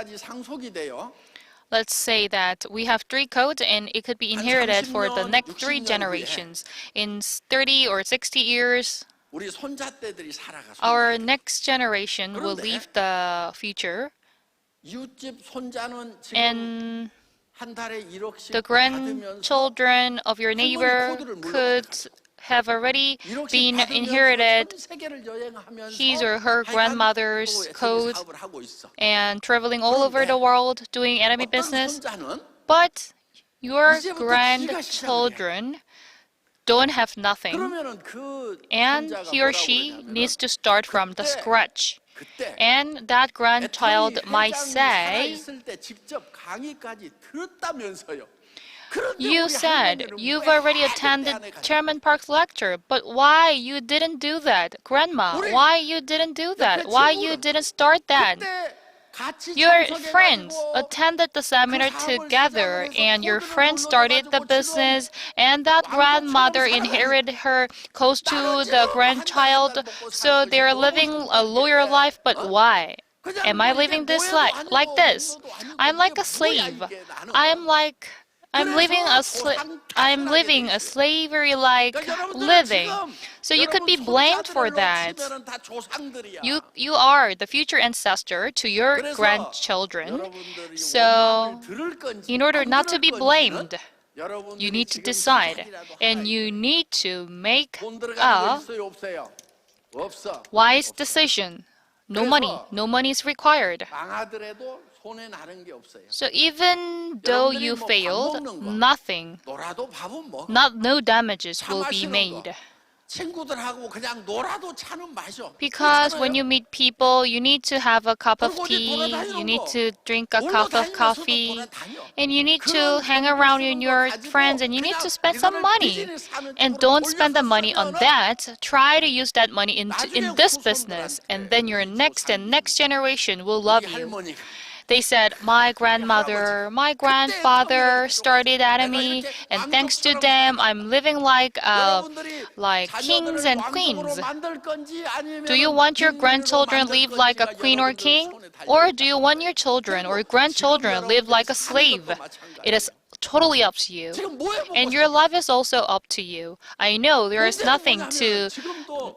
3세대까지 상속이 돼요. Let's say that we have 3 codes and it could be inherited for the next 3 generations. In 30 or 60 years, 우리 손자떼들이 살아가. our next generation will leave the future. 이웃집 손자는 지금 And 한 달에 1억씩 the grandchildren of your neighbor could have already been inherited his or her grandmother's code and traveling all over the world doing Atomy business. But your grandchildren don't have nothing, and he or she needs to start from the scratch. And that grandchild might say, you said you've already attended Chairman Park's lecture, but why you didn't do that? Grandma, why you didn't do that? Why you didn't start that? Your friends attended the seminar together, and your friend started the business, and that grandmother inherited her close to the grandchild, so they're living a lawyer life, but why? Am I living this life like this? I'm like a slave. I'm living a slavery-like living. So you could be blamed for that. You are the future ancestor to your grandchildren. So in order not to be blamed, you need to decide, and you need to make a wise decision. No money is required. So even though you failed, no damages will be made. Because when you meet people, you need to have a cup of tea, you need to drink a cup of coffee, and you need to hang around with your friends, and you need to spend some money. And don't spend the money on that. Try to use that money in this business, and then your next generation will love you. They said, my grandmother, my grandfather started Atomy, and thanks to them, I'm living like kings and queens. Do you want your grandchildren live like a queen or king? Or do you want your children or grandchildren live like a slave? It is totally up to you. And your life is also up to you. I know there is nothing to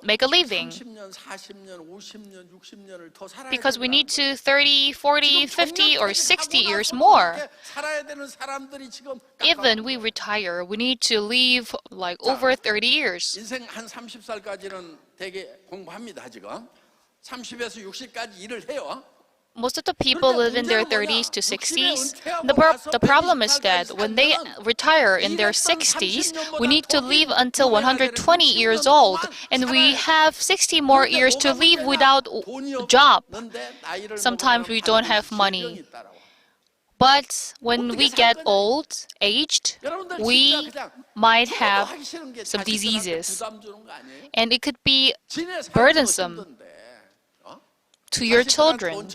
make a living. Because we need to 30, 40, 50, or 60 years more. Even we retire, we need to live like over 30 years. 인생 한 30살까지는 되게 공부합니다, 지금. 30에서 60까지 일을 해요. Most of the people live in their 30s to 60s. The problem is that when they retire in their 60s, we need to live until 120 years old, and we have 60 more years to live without a job. Sometimes we don't have money. But when we get old, aged, we might have some diseases, and it could be burdensome to your children.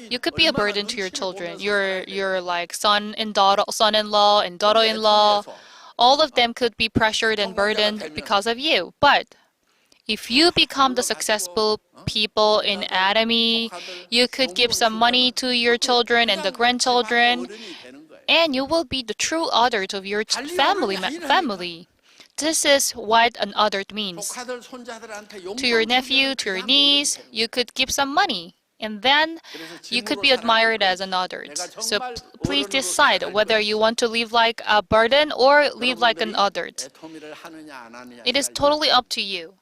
You could be a burden to your children. Your like son-in-law and daughter-in-law. All of them could be pressured and burdened because of you. But if you become the successful people in Atomy, you could give some money to your children and the grandchildren, and you will be the true adult of your family. This is what an adult means. To your nephew, to your niece, you could give some money, and then you could be admired as an adult. So please decide whether you want to live like a burden or live like an adult. It is totally up to you.